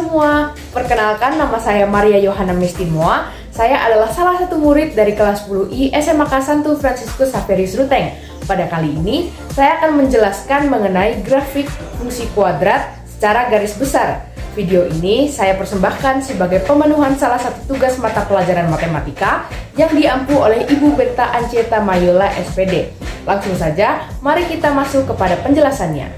semua, perkenalkan nama saya Maria Yohana Mestimoa. Saya adalah salah satu murid dari kelas 10I SMA Santo Fransiskus Xaverius Ruteng. Pada kali ini, saya akan menjelaskan mengenai grafik fungsi kuadrat secara garis besar. Video ini saya persembahkan sebagai pemenuhan salah satu tugas mata pelajaran matematika yang diampu oleh Ibu Berta Ancieta Mayola SPD. Langsung saja, mari kita masuk kepada penjelasannya.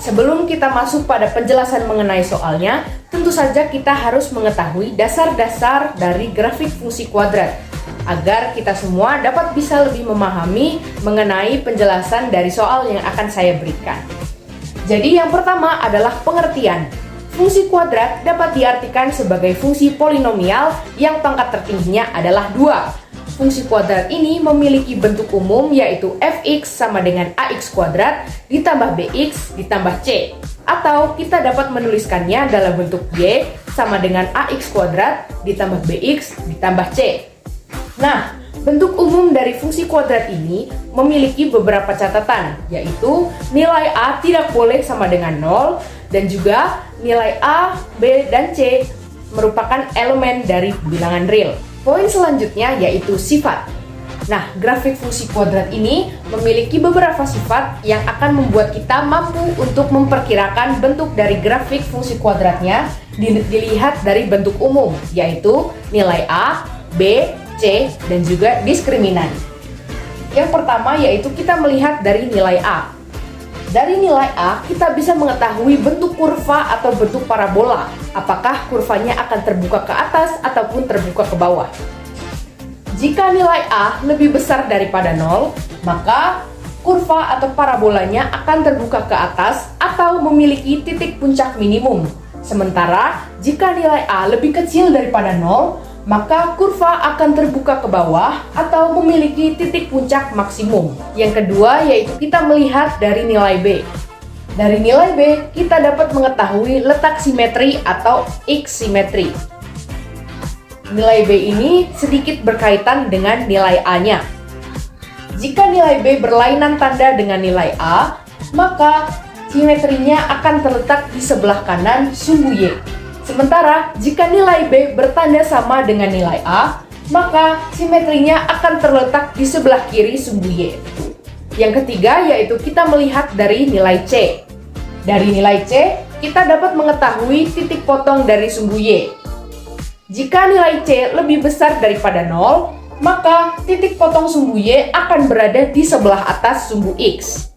Sebelum kita masuk pada penjelasan mengenai soalnya, tentu saja kita harus mengetahui dasar-dasar dari grafik fungsi kuadrat agar kita semua dapat bisa lebih memahami mengenai penjelasan dari soal yang akan saya berikan. Jadi yang pertama adalah pengertian. Fungsi kuadrat dapat diartikan sebagai fungsi polinomial yang pangkat tertingginya adalah 2. Fungsi kuadrat ini memiliki bentuk umum yaitu fx sama dengan ax kuadrat ditambah bx ditambah c. Atau kita dapat menuliskannya dalam bentuk y sama dengan ax kuadrat ditambah bx ditambah c. Nah, bentuk umum dari fungsi kuadrat ini memiliki beberapa catatan, yaitu nilai a tidak boleh sama dengan 0 dan juga nilai a, b, dan c merupakan elemen dari bilangan real. Poin selanjutnya yaitu sifat. Nah, grafik fungsi kuadrat ini memiliki beberapa sifat yang akan membuat kita mampu untuk memperkirakan bentuk dari grafik fungsi kuadratnya dilihat dari bentuk umum, yaitu nilai A, B, C, dan juga diskriminan. Yang pertama yaitu kita melihat dari nilai A. Dari nilai A, kita bisa mengetahui bentuk kurva atau bentuk parabola. Apakah kurvanya akan terbuka ke atas ataupun terbuka ke bawah. Jika nilai A lebih besar daripada 0, maka kurva atau parabolanya akan terbuka ke atas atau memiliki titik puncak minimum. Sementara, jika nilai A lebih kecil daripada 0, maka kurva akan terbuka ke bawah atau memiliki titik puncak maksimum. Yang kedua yaitu kita melihat dari nilai B. Dari nilai B, kita dapat mengetahui letak simetri atau X simetri. Nilai B ini sedikit berkaitan dengan nilai A-nya. Jika nilai B berlainan tanda dengan nilai A, maka simetrinya akan terletak di sebelah kanan sumbu Y. Sementara, jika nilai B bertanda sama dengan nilai A, maka simetrinya akan terletak di sebelah kiri sumbu Y. Yang ketiga yaitu kita melihat dari nilai C. Dari nilai C, kita dapat mengetahui titik potong dari sumbu Y. Jika nilai C lebih besar daripada 0, maka titik potong sumbu Y akan berada di sebelah atas sumbu X.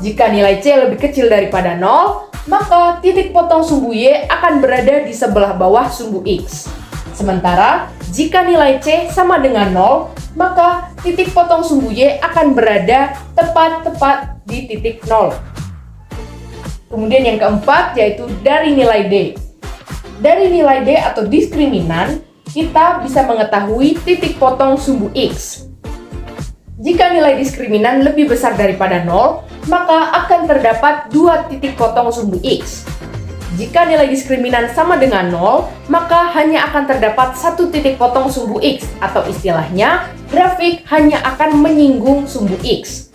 Jika nilai C lebih kecil daripada 0, maka titik potong sumbu Y akan berada di sebelah bawah sumbu X. Sementara, jika nilai C sama dengan 0, maka titik potong sumbu Y akan berada tepat di titik 0. Kemudian yang keempat yaitu dari nilai D. Dari nilai D atau diskriminan, kita bisa mengetahui titik potong sumbu X. Jika nilai diskriminan lebih besar daripada 0, maka akan terdapat dua titik potong sumbu X. Jika nilai diskriminan sama dengan 0, maka hanya akan terdapat satu titik potong sumbu X, atau istilahnya, grafik hanya akan menyinggung sumbu X.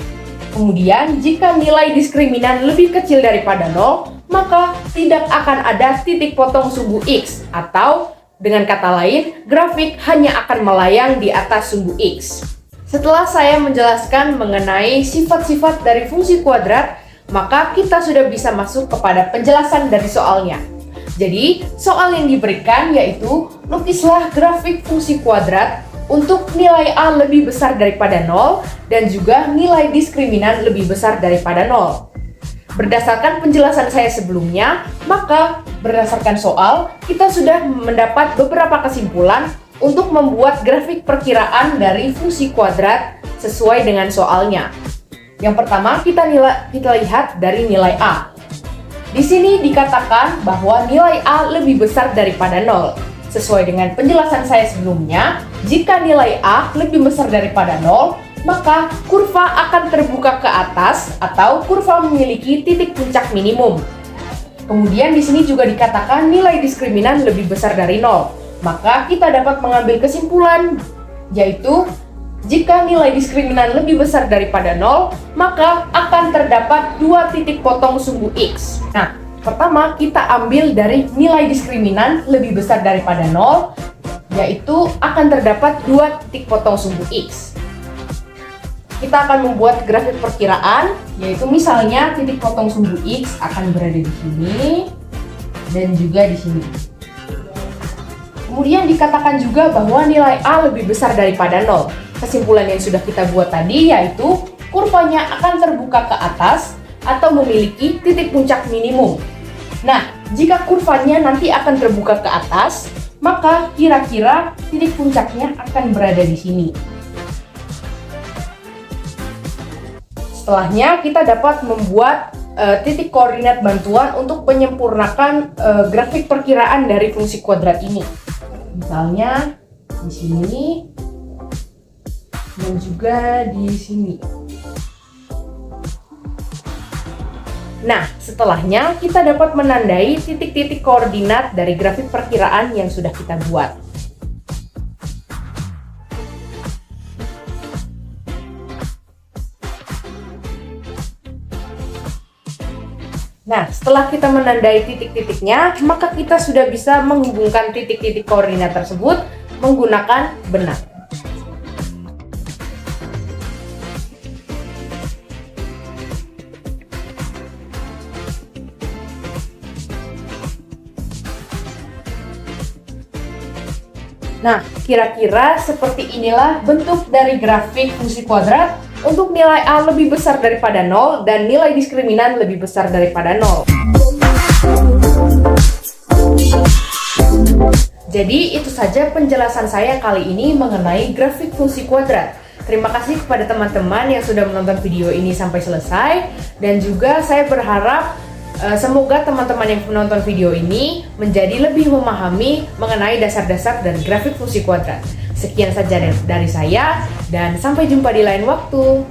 Kemudian, jika nilai diskriminan lebih kecil daripada 0, maka tidak akan ada titik potong sumbu X, atau dengan kata lain, grafik hanya akan melayang di atas sumbu X. Setelah saya menjelaskan mengenai sifat-sifat dari fungsi kuadrat, maka kita sudah bisa masuk kepada penjelasan dari soalnya. Jadi, soal yang diberikan yaitu lukislah grafik fungsi kuadrat untuk nilai A lebih besar daripada 0 dan juga nilai diskriminan lebih besar daripada 0. Berdasarkan penjelasan saya sebelumnya, maka berdasarkan soal, kita sudah mendapat beberapa kesimpulan untuk membuat grafik perkiraan dari fungsi kuadrat sesuai dengan soalnya. Yang pertama, kita lihat dari nilai A. Di sini dikatakan bahwa nilai A lebih besar daripada 0. Sesuai dengan penjelasan saya sebelumnya, jika nilai A lebih besar daripada 0, maka kurva akan terbuka ke atas atau kurva memiliki titik puncak minimum. Kemudian di sini juga dikatakan nilai diskriminan lebih besar dari 0. Maka kita dapat mengambil kesimpulan yaitu Jika nilai diskriminan lebih besar daripada 0, maka akan terdapat 2 titik potong sumbu X. Nah, pertama kita ambil dari nilai diskriminan lebih besar daripada 0, yaitu akan terdapat 2 titik potong sumbu X. Kita akan membuat grafik perkiraan, yaitu misalnya titik potong sumbu X akan berada di sini dan juga di sini. Kemudian dikatakan juga bahwa nilai A lebih besar daripada 0. Kesimpulan yang sudah kita buat tadi yaitu kurvanya akan terbuka ke atas atau memiliki titik puncak minimum. Nah, jika kurvanya nanti akan terbuka ke atas, maka kira-kira titik puncaknya akan berada di sini. Setelahnya kita dapat membuat titik koordinat bantuan untuk menyempurnakan grafik perkiraan dari fungsi kuadrat ini. Misalnya di sini dan juga di sini. Nah, setelahnya kita dapat menandai titik-titik koordinat dari grafik perkiraan yang sudah kita buat. Nah, setelah kita menandai titik-titiknya, maka kita sudah bisa menghubungkan titik-titik koordinat tersebut menggunakan benang. Nah, kira-kira seperti inilah bentuk dari grafik fungsi kuadrat untuk nilai A lebih besar daripada 0 dan nilai diskriminan lebih besar daripada 0. Jadi, itu saja penjelasan saya kali ini mengenai grafik fungsi kuadrat. Terima kasih kepada teman-teman yang sudah menonton video ini sampai selesai, dan juga saya berharap semoga teman-teman yang menonton video ini menjadi lebih memahami mengenai dasar-dasar dari grafik fungsi kuadrat. Sekian saja dari saya, dan sampai jumpa di lain waktu.